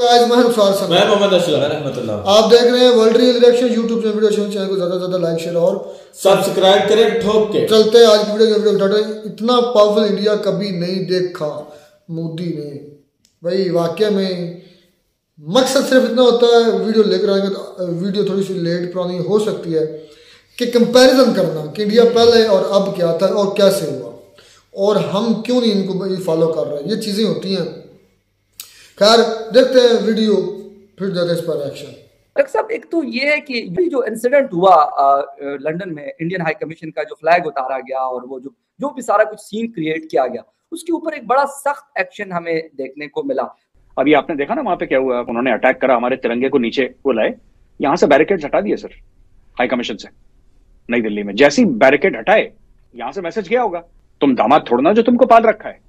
आज मैं मोहम्मद अशरफ रहमतुल्लाह। आप देख रहे हैं world real reaction YouTube channel को ज्यादा लाइक शेयर और सब्सक्राइब करें ठोक के। चलते हैं आज की वीडियो। इतना पावरफुल इंडिया कभी नहीं देखा मोदी ने। भाई वाकई में मकसद सिर्फ इतना होता है, वीडियो लेकर आएंगे तो वीडियो थोड़ी सी लेट पुरानी हो सकती है कि कंपैरिजन करना कि इंडिया पहले और अब क्या था और कैसे हुआ और हम क्यों नहीं इनको फॉलो कर रहे हैं, ये चीज़ें होती हैं। खैर देखते हैं वीडियो, फिर देते हैं इस पर एक्शन। डॉक्टर साहब, एक तो ये है कि ये जो इंसिडेंट हुआ लंदन में, इंडियन हाई कमीशन का जो फ्लैग उतारा गया और वो जो भी सारा कुछ सीन क्रिएट किया गया, उसके ऊपर एक बड़ा सख्त एक्शन हमें देखने को मिला। अभी आपने देखा ना वहां पे क्या हुआ, उन्होंने अटैक करा, हमारे तिरंगे को नीचे वो लाए, यहाँ से बैरिकेड हटा दिए सर हाई कमीशन से नई दिल्ली में। जैसे ही बैरिकेड हटाए यहाँ से मैसेज गया होगा, तुम दामाद थोड़ना जो तुमको पाल रखा है।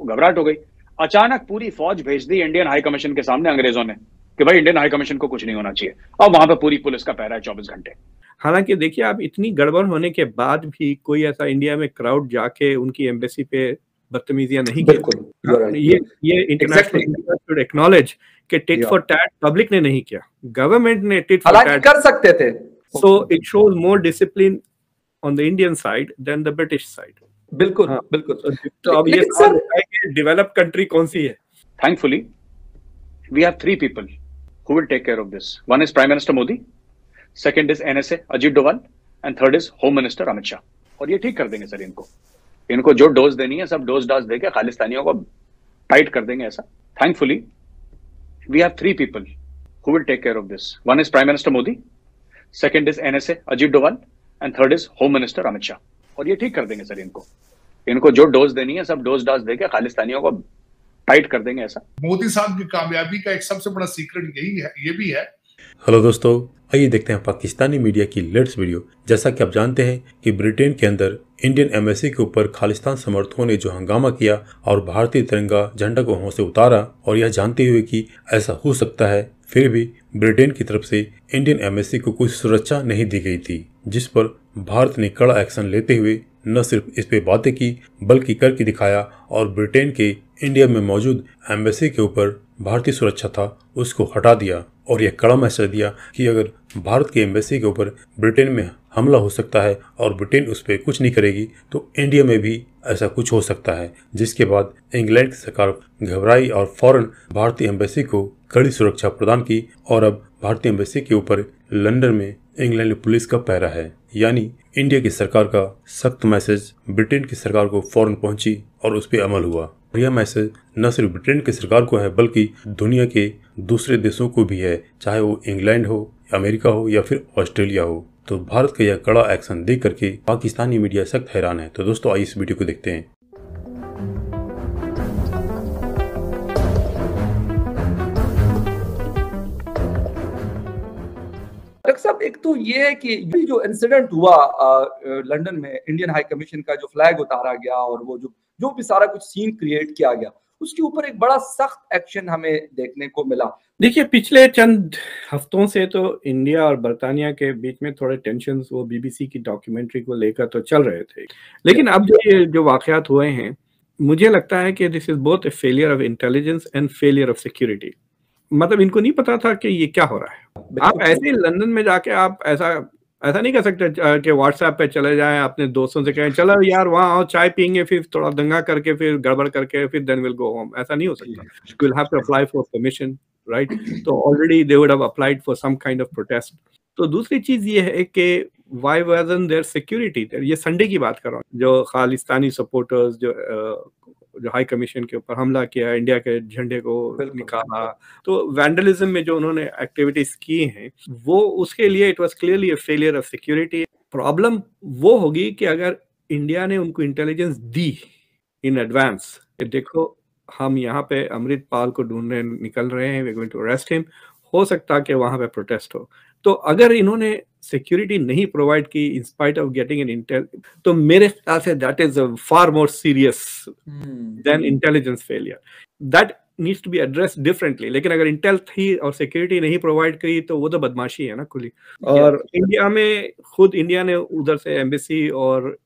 वो घबराहट हो गई, अचानक पूरी फौज भेज दी इंडियन हाई कमीशन के सामने अंग्रेजों ने कि भाई इंडियन हाई कमीशन को कुछ नहीं होना चाहिए। अब वहां पे पूरी पुलिस का पहरा है 24 घंटे। हालांकि देखिए, आप इतनी गड़बड़ होने के बाद भी कोई ऐसा इंडिया में क्राउड जाके उनकी एम्बेसी पे बदतमीजियां नहीं की। ये इंटरनेशनल शुड एक्नॉलेज कि टिट फॉर टैट पब्लिक ने नहीं किया, गवर्नमेंट ने टिट फॉर टैट कर सकते थे। So it shows more discipline on the Indian side than the British side. बिल्कुल बिल्कुल। तो अब ये सर डेवलप्ड कंट्री कौन सी है? Thankfully, we have 3 people who will take care of this. One is Prime Minister Modi, second is NSA Ajit Doval, and third is Home Minister Amit Shah. और ये ठीक कर देंगे सर इनको जो dose देनी है सब डोज देके खालिस्तानियों को टाइट कर देंगे ऐसा। Thankfully, we have 3 people who will take care of this. One is Prime Minister Modi, second is NSA Ajit Doval, and third is Home Minister Amit Shah. और ये ठीक कर देंगे सर इनको जो डोज देनी है सब डोज देके खालिस्तानियों को टाइट कर देंगे ऐसा। मोदी साहब की कामयाबी का एक सबसे बड़ा सीक्रेट यही है, ये भी है। हेलो दोस्तों, आइए देखते हैं पाकिस्तानी मीडिया की लेटेस्ट वीडियो। जैसा कि आप जानते हैं कि ब्रिटेन के अंदर इंडियन एम्बेसी के ऊपर खालिस्तान समर्थकों ने जो हंगामा किया और भारतीय तिरंगा झंडा को वहां से उतारा, और यह जानते हुए कि ऐसा हो सकता है, फिर भी ब्रिटेन की तरफ से इंडियन एम्बेसी को कोई सुरक्षा नहीं दी गई थी, जिस पर भारत ने कड़ा एक्शन लेते हुए न सिर्फ इस पे बातें की बल्कि करके दिखाया और ब्रिटेन के इंडिया में मौजूद एम्बेसी के ऊपर भारतीय सुरक्षा था उसको हटा दिया और यह कड़ा मैसेज दिया कि अगर भारत की एम्बेसी के ऊपर ब्रिटेन में हमला हो सकता है और ब्रिटेन उस पर कुछ नहीं करेगी तो इंडिया में भी ऐसा कुछ हो सकता है। जिसके बाद इंग्लैंड की सरकार घबराई और फौरन भारतीय एम्बेसी को कड़ी सुरक्षा प्रदान की और अब भारतीय एम्बेसी के ऊपर लंदन में इंग्लैंड पुलिस का पहरा है। यानी इंडिया की सरकार का सख्त मैसेज ब्रिटेन की सरकार को फौरन पहुंची और उस पर अमल हुआ। यह मैसेज न सिर्फ ब्रिटेन की सरकार को है बल्कि दुनिया के दूसरे देशों को भी है, चाहे वो इंग्लैंड हो, अमेरिका हो या फिर ऑस्ट्रेलिया हो। तो भारत का यह कड़ा एक्शन देख करके पाकिस्तानी मीडिया सख्त हैरान है। तो दोस्तों आइए इस वीडियो को देखते हैं। डॉक्टर साहब, एक तो ये है कि ये जो इंसिडेंट हुआ लंदन में, इंडियन हाई कमीशन का जो फ्लैग उतारा गया और वो जो भी सारा कुछ सीन क्रिएट किया गया, उसके ऊपर एक बड़ा सख्त एक्शन हमें देखने को मिला। देखिए, पिछले चंद हफ्तों से तो इंडिया और बर्तानिया के बीच में थोड़े टेंशन्स वो बीबीसी की डॉक्यूमेंट्री को लेकर तो चल रहे थे, लेकिन अब जो वाकयात हुए हैं, मुझे लगता है कि this is both A failure of intelligence and failure of security. मतलब इनको नहीं पता था कि ये क्या हो रहा है। आप ऐसे लंदन में जाके आप ऐसा नहीं कर सकते कि व्हाट्सएप पे चले जाएं, अपने दोस्तों से कहें चलो यार वहाँ आओ चाय पियेंगे, फिर थोड़ा दंगा करके फिर गड़बड़ करके फिर देन विल गो होम। ऐसा नहीं हो सकता। You will have to apply for permission, right? तो already they would have applied for some kind of protest. तो दूसरी चीज ये है कि व्हाई वाजंट देयर सिक्योरिटी? ये संडे की बात कर रहा हूँ, जो खालिस्तानी सपोर्टर्स जो हाई कमीशन के ऊपर हमला किया, इंडिया के झंडे को निकाला, तो वैंडलिज्म में जो उन्होंने एक्टिविटीज की हैं, वो उसके लिए it was clearly a failure of security. Problem वो होगी कि अगर इंडिया ने उनको इंटेलिजेंस दी इन एडवांस, देखो हम यहाँ पे अमृतपाल को ढूंढने निकल रहे हैं, we are going to arrest him, हो सकता है कि वहां पे प्रोटेस्ट हो। तो अगर इन्होंने सिक्योरिटी नहीं प्रोवाइड की in spite of getting an intel, तो मेरे ख्याल से that is far more serious than intelligence failure. That needs to be addressed differently. लेकिन अगर इंटेल थी और सिक्योरिटी नहीं प्रोवाइड करी तो वो तो बदमाशी है ना खुली। और इंडिया में खुद इंडिया ने उधर से एम्बेसी और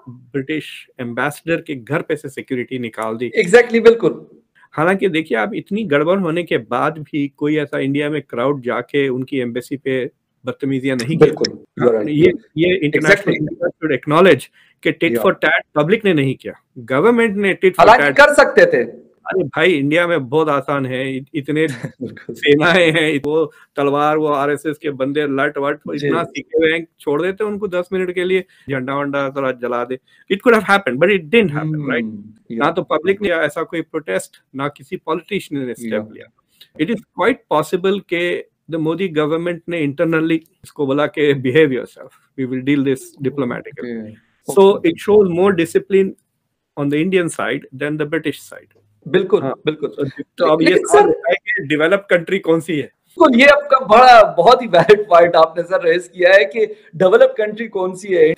ब्रिटिश एम्बेसडर के घर पे से सिक्योरिटी निकाल दी। एग्जैक्टली, बिल्कुल। हालांकि देखिए आप इतनी गड़बड़ होने के बाद भी कोई ऐसा इंडिया में क्राउड जाके उनकी एम्बेसी पे बदतमीजियां नहीं की। बिल्कुल, you are right. ये इंटरनेशनल शुड एक्नॉलेज कि टिट फॉर टैट पब्लिक ने नहीं किया, गवर्नमेंट ने टिट फॉर टैट कर सकते थे। अरे भाई इंडिया में बहुत आसान है, इतने सेनाएं हैं, वो तलवार, वो आरएसएस के बंदे लट वट इतना सीखे हुए हैं, छोड़ देते उनको 10 मिनट के लिए, झंडा वंडा थोड़ा जला दे। It could have happened but it didn't happen, right. ना तो पब्लिक ने ऐसा कोई प्रोटेस्ट, ना किसी पॉलिटिशियन ने स्टेप लिया। इट इज क्वाइट पॉसिबल के द मोदी गवर्नमेंट ने इंटरनली इसको बोला कि behave yourself, we will deal this diplomatically. So it shows more discipline on the Indian side than the British side. बिल्कुल, बिल्कुल। तो अब ये सर डेवलप कंट्री कौन सी है? तो ये आपका बड़ा बहुत ही वैलिड पॉइंट आपने सर रेज किया है कि डेवलप कंट्री कौन सी है।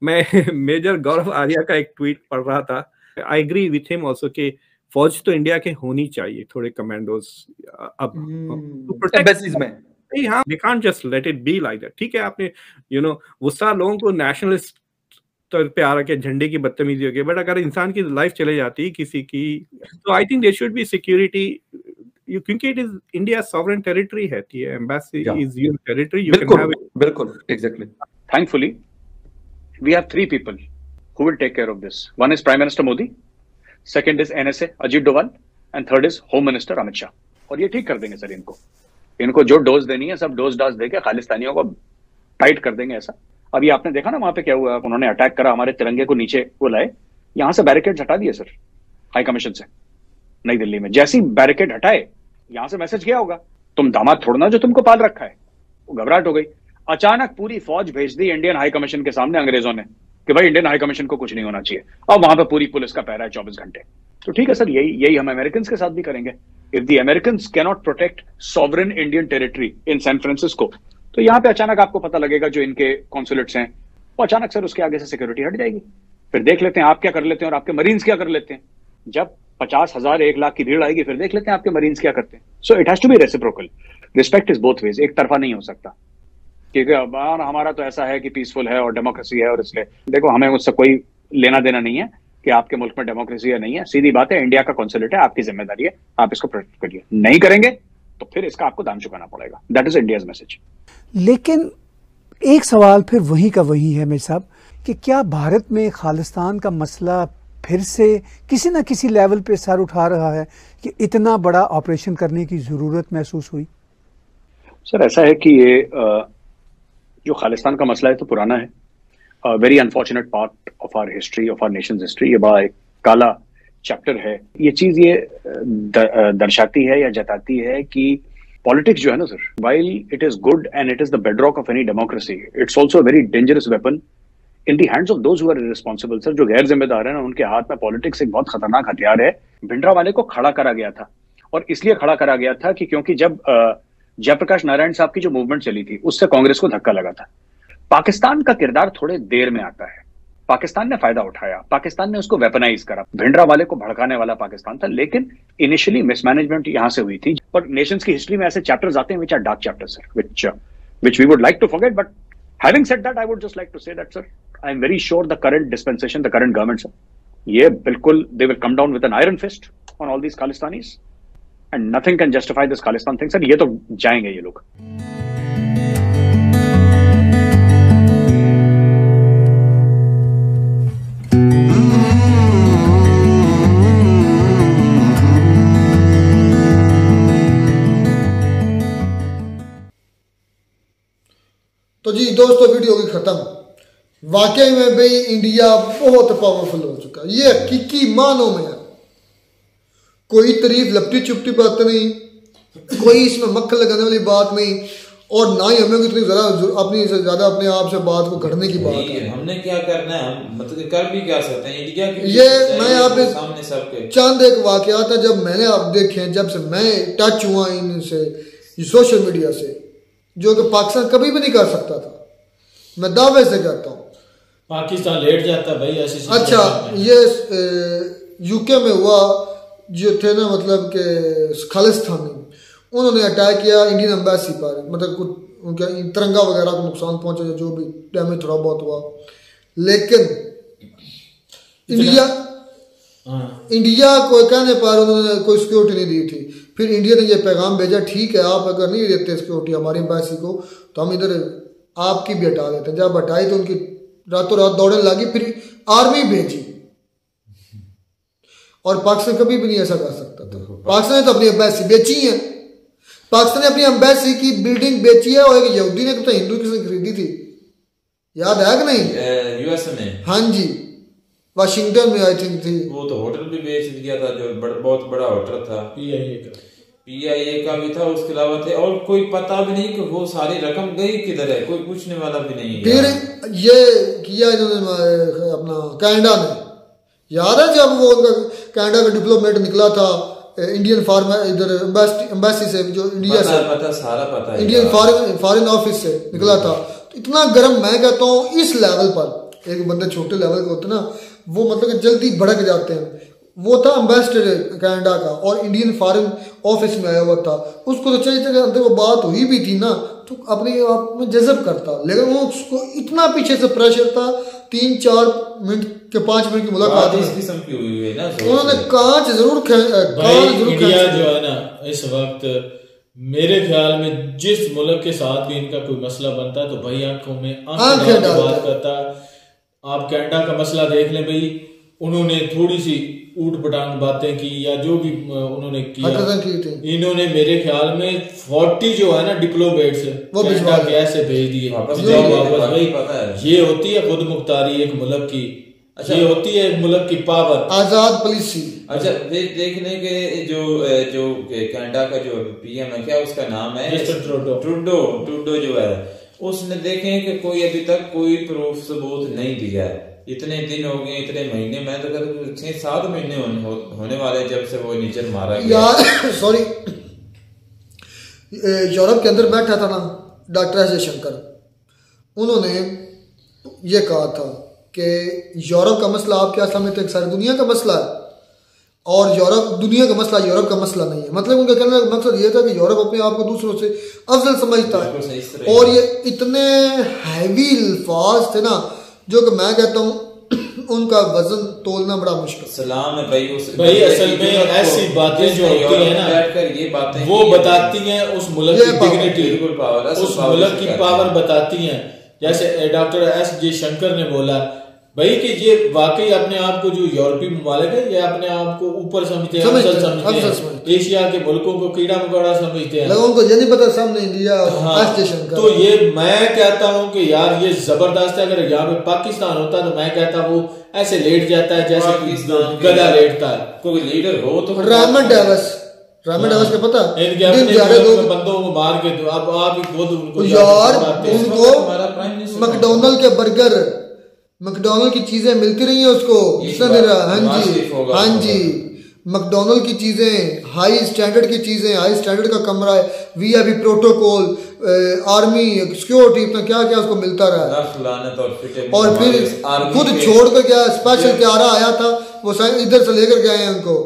मैं मेजर गौरव आर्या का एक ट्वीट पढ़ रहा था, I agree with him also कि फौज तो इंडिया के होनी चाहिए, थोड़े कमांडोज अब एम्बेसीज में। हाँ, we can't just let it be like that। ठीक है, आपने गुस्सा लोगों को नेशनलिस्ट तौर पे आ रहा है, झंडे की बदतमीजी हो गई, बट अगर इंसान की लाइफ चले जाती है किसी की, तो I think there should be security, क्योंकि it is India sovereign territory है, embassy is your territory, you can have it. बिल्कुल, exactly. Thankfully, we have 3 people who will take care of this. One is Prime Minister Modi, second is NSA Ajit Doval, and third is Home Minister Amit Shah. और ये ठीक कर देंगे sir, इनको जो dose देनी है सब डोज देके खालिस्तानियों को टाइट कर देंगे। ऐसा अभी आपने देखा ना वहां पे क्या हुआ, उन्होंने अटैक करा, हमारे तिरंगे को नीचे वो लाए, यहां से बैरिकेड हटा दिए सर हाई कमीशन से नई दिल्ली में। जैसे ही बैरिकेड हटाए, यहां से मैसेज किया होगा, तुम दामाद छोड़ना जो तुमको पाल रखा है। वो घबराहट हो गई, अचानक पूरी फौज भेज दी इंडियन हाई कमीशन के सामने अंग्रेजों ने कि भाई इंडियन हाई कमीशन को कुछ नहीं होना चाहिए। अब वहां पे पूरी पुलिस का पहरा है 24 घंटे। तो ठीक है सर, यही हम अमेरिकन के साथ भी करेंगे। If the Americans cannot protect sovereign Indian territory in San Francisco, तो यहाँ पे अचानक आपको पता लगेगा जो इनके कॉन्सुलेट्स हैं, वो अचानक सर उसके आगे से सिक्योरिटी हट जाएगी। फिर देख लेते हैं आप क्या कर लेते हैं और आपके मरीन्स क्या कर लेते हैं। जब 50,000 1 लाख की भीड़ आएगी, फिर देख लेते हैं आपके मरीन्स क्या करते हैं। So it has to be reciprocal, respect is both ways, एक तरफा नहीं हो सकता। क्योंकि हमारा तो ऐसा है कि पीसफुल है और डेमोक्रेसी है, और इसलिए देखो हमें उससे कोई लेना देना नहीं है कि आपके मुल्क में डेमोक्रेसी है नहीं है। सीधी बात है, इंडिया का कॉन्सुलेट है, आपकी जिम्मेदारी है, आप इसको प्रोटेक्ट करिए। नहीं करेंगे तो फिर इसका आपको दाम चुकाना पड़ेगा। That is India's message. लेकिन एक सवाल फिर वही का वही है मेरे साहब, कि क्या भारत में खालिस्तान का मसला फिर से किसी न किसी लेवल पे सर उठा रहा है कि इतना बड़ा ऑपरेशन करने की जरूरत महसूस हुई? सर ऐसा है कि ये जो खालिस्तान का मसला है तो पुराना है, very unfortunate part of our history, of our nation's history. ये बड़ा एक काला चैप्टर है। ये चीज ये दर्शाती है या जताती है कि पॉलिटिक्स जो है ना sir, while it is good and it is the bedrock of any democracy, it's also a very dangerous weapon in the hands of those who are irresponsible। Sir जो गैर जिम्मेदार है ना, उनके हाथ में पॉलिटिक्स एक बहुत खतरनाक हथियार है। भिंडरावाले को खड़ा करा गया था, और इसलिए खड़ा करा गया था कि क्योंकि जब जयप्रकाश नारायण साहब की जो मूवमेंट चली थी, उससे कांग्रेस को धक्का लगा था। पाकिस्तान का किरदार थोड़े देर में आता है, पाकिस्तान ने फायदा उठाया, पाकिस्तान ने उसको वेपनाइज करा। भिंडरावाले को भड़काने वाला पाकिस्तान था, लेकिन इनिशियली मिसमैनेजमेंट यहां से हुई थी। और नेशंस की हिस्ट्री में ऐसे चैप्टर्स आते हैं which are dark chapters sir, which we would like to forget, but having said that, I would just like to say that sir, I am very sure the current dispensation, the current government sir, ये बिल्कुल they will come down with an iron fist on all these Khalistanis and nothing can justify this Khalistan thing sir। ये तो जाएंगे ये लोग। तो जी दोस्तों, video की खत्म। वाकई में भाई इंडिया बहुत पावरफुल हो चुका है, ये हकीकी मानों में है। कोई तारीफ लपटी चुपटी बात नहीं, कोई इसमें मक्खन लगाने वाली बात नहीं, और ना ही हमें इतनी ज्यादा अपने आप से बात को घड़ने की बात है। हमने क्या करना है, हम मतलब कर भी क्या सकते हैं इंडिया की। ये मैं यहाँ पे सामने सबके चंद एक वाकयात है जब मैंने आप देखे, जब से मैं टच हुआ इनसे सोशल मीडिया से, जो कि पाकिस्तान कभी भी नहीं कर सकता था। मैं दावे से कहता हूँ पाकिस्तान लेट जाता भाई ऐसी। अच्छा, ये यूके में हुआ, जो थे ना मतलब के खालिस्तानी, उन्होंने अटैक किया इंडियन एम्बेसी पर, मतलब कुछ उनके तिरंगा वगैरह को नुकसान पहुंचा, जो भी डैमेज थोड़ा बहुत हुआ। लेकिन इंडिया इंडिया को कहने पर उन्होंने कोई सिक्योरिटी नहीं दी थी। फिर इंडिया ने ये पैगाम भेजा, ठीक है आप अगर नहीं देते सिक्योरिटी हमारी एम्बेसी को तो हम इधर आपकी भी हटा देते हैं। जब हटाई तो उनकी रातों रात दौड़ने लगी, फिर आर्मी भेजी। और पाकिस्तान कभी भी नहीं ऐसा कर सकता था। पाकिस्तान ने तो अपनी एम्बेसी बेची है, पाकिस्तान ने अपनी एम्बेसी की बिल्डिंग बेची है, और एक यहूदी ने तो हिंदू किसने खरीदी थी, याद है कि नहीं? यूएसए में। हाँ जी, वाशिंगटन में आई थिंक थी। वो तो होटल भी बेच दिया था, जो बहुत बड़ा होटल था, पीआईए का भी था, उसके अलावा थे, और कोई पता भी नहीं कि वो सारी रकम गई किधर है, कोई पूछने वाला भी नहीं। फिर ये किया इन्होंने अपना कनाडा ने, याद है जब वो कनाडा का डिप्लोमेट निकला था इंडियन फॉरेन इधर एम्बेसी से, जो इंडिया से पता सारा पता है, इंडियन फॉरेन ऑफिस से निकला था। तो इतना गर्म, मैं कहता हूँ इस लेवल पर एक बंदे छोटे लेवल के होते ना, वो मतलब कि जल्दी भड़क जाते हैं। वो था एम्बेसडर कनाडा का और इंडियन फॉरेन ऑफिस में आया हुआ था। उसको तो चाहिए था कि अंदर वो बात हुई भी थी ना तो अपने आप में जज्ब करता, लेकिन वो उसको इतना पीछे से प्रेशर था। 3-4 मिनट के 5 मिनट की मुलाकात हुई है ना, उन्होंने कांच जरूर इंडिया जो है ना इस वक्त मेरे ख्याल में जिस मुल्क के साथ भी इनका कोई मसला बनता है तो भाई आंखों में आंखें डाल बात करता है। आप कनाडा का मसला देख लें भाई, उन्होंने थोड़ी सी ऊट पटांग बातें की या जो भी उन्होंने किया, इन्होंने मेरे ख्याल में 40 जो है ना डिप्लोमेट्स कनाडा कैसे भेज दिए वापस। भाई ये होती है खुद मुख्तारी एक मुल्क की। अच्छा, ये होती है एक मुल्क की पावर, आजाद पॉलिसी। अच्छा, देखने के जो कनाडा का जो पीएम है, क्या उसका नाम है? ट्रूडो जो है, उसने देखे कि कोई अभी तक कोई प्रूफ सबूत नहीं दिया है। इतने दिन हो गए, इतने महीने, मैं तो कहता 6-7 महीने होने वाले जब से वो नीचे मारा गया। सॉरी, यूरोप के अंदर बैठा था ना डॉक्टर एस जयशंकर, उन्होंने ये कहा था कि यूरोप का मसला आप क्या समझते हैं, सारी दुनिया का मसला है, और यूरोप दुनिया का मसला यूरोप का मसला नहीं है। मतलब उनका कहने का मकसद ये था कि यूरोप अपने आप को दूसरों से अफजल समझता है। और ये इतने हैवी अल्फाज थे ना जो कि मैं कहता हूँ उनका वजन तोलना बड़ा मुश्किल। सलाम है भाई, भाई असल में ऐसी बातें जो होती है ना ये बातें वो बताती हैं उस मुल्क की डिग्निटी, उस मुल्क की पावर बताती हैं। जैसे डॉक्टर एस जयशंकर ने बोला भाई कि ये वाकई अपने आप को जो यूरोपीय ममालिक है ये अपने आप को ऊपर समझते हैं, एशिया के मुल्कों को कीड़ा मकोड़ा समझते हैं, लोगों को ये नहीं पता सामने इंडिया। हाँ, तो ये मैं कहता हूँ कि यार ये जबरदस्त है। अगर यहाँ पे पाकिस्तान होता तो मैं कहता वो ऐसे लेट जाता है जैसे गधा लेटता है। कोई लीडर हो तो रामन डेविस का पता इनके अपने बंदों को मार के अब आप ही खुद उनको यार, उनको मैकडोनल्ड के बर्गर, मैकडोनल्ड की चीजें मिलती रही है उसको, हाँ जी, मैकडोनल्ड की चीजें, हाई स्टैंडर्ड की चीजें, हाई स्टैंडर्ड का कमरा है, वीआईपी प्रोटोकॉल, आर्मी सिक्योरिटी, इतना क्या क्या उसको मिलता रहा। और फिर खुद छोड़ कर क्या स्पेशल क्यारा आया था, वो इधर से लेकर गए हैं उनको।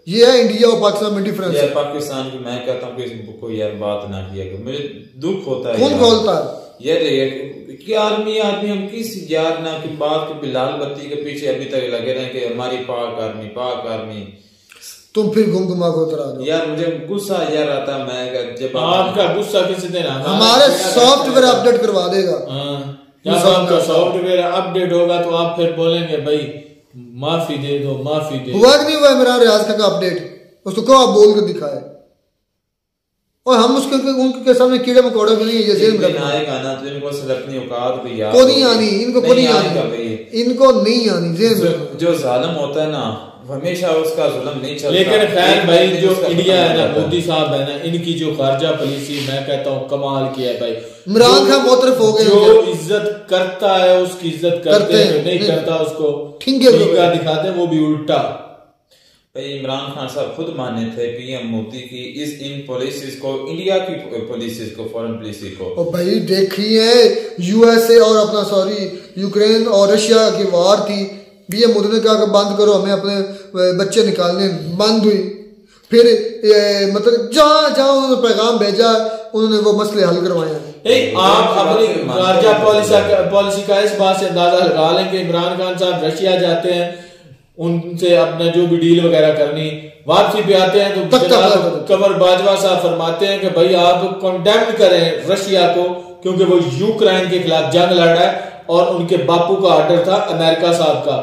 ये है इंडिया और पाकिस्तान में डिफरेंस। यार पाकिस्तान की मैं कहता हूँ कि कोई यार बात ना किया, मुझे दुख होता है। कौन खोलता है ये आर्मी हम किस यार ना की बात के लाल बत्ती के पीछे अभी तक लगे रहे कि हमारी पाक आर्मी। तुम फिर घुमा को उतरा दो यार, मुझे गुस्सा यार आता है। मैं जब आपका गुस्सा किसी दिन हमारे सॉफ्टवेयर अपडेट करवा देगा, जब आपका सॉफ्टवेयर अपडेट होगा तो आप फिर बोलेंगे भाई माफी दे दो। हुआ कि नहीं हुआ इमरान रियाज का अपडेट? उसको कहो आप बोल कर दिखाए, और हम उनके सामने कीड़े मकोड़े भी नहीं है। को नहीं आनी इनको, को नहीं आनी इनको, नहीं आनी। जो जालिम होता है ना हमेशा उसका जुल्म नहीं चलता। लेकिन खैर भाई जो इंडिया है ना, मोदी साहब है ना, इनकी जो खारजा पॉलिसी मैं कहता हूँ कमाल की है भाई। इमरान खान मोतरफ हो गए, जो इज्जत करता है उसकी इज्जत करते हैं, नहीं करता उसको ठीका दिखाते हैं, वो भी उल्टा। भाई इमरान खान साहब खुद माने थे पीएम मोदी की इन पॉलिसीज को, इंडिया की पॉलिसीज को, फॉरेन पॉलिसी को। और भाई देखिए यूएसए और अपना यूक्रेन और रशिया की वार थी, पीएम मोदी ने कहा बंद करो, हमें अपने बच्चे निकालने, बंद हुई। फिर मतलब जहाँ उन्होंने पैगाम भेजा उन्होंने वो मसले हल करवाए हैं। आप अपनी खारजा पॉलिसी का इस बात से अंदाजा लगा लें कि इमरान खान साहब रशिया जाते हैं, उनसे अपना जो भी डील वगैरह करनी, वापसी पे आते हैं तो जनाब कमर बाजवा साहब फरमाते हैं कि भाई आप कंडेम करें रशिया को, क्योंकि वो यूक्रेन के खिलाफ जंग लड़ रहा है और उनके बापू का ऑर्डर था अमेरिका साहब का।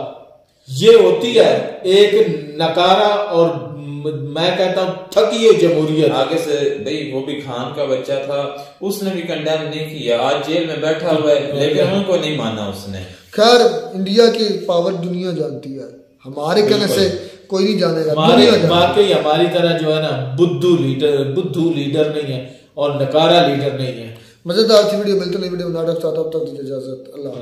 ये होती है एक नकारा और मैं कहता हूं ठगी जमहूरियत। आगे से भाई वो भी खान का बच्चा था, उसने भी कंडेम नहीं किया, आज जेल में बैठा हुआ है, लेकिन उनको नहीं माना उसने। खैर इंडिया की पावर दुनिया जानती है, हमारे कहने से कोई नहीं जानेगा। वाकई हमारी तरह जो है ना बुद्धू लीडर नहीं है और नकारा लीडर नहीं है। मजेदार थी वीडियो, मिलते नई वीडियो नाटक साथ, तब तक दीजिए इजाजत, अल्लाह।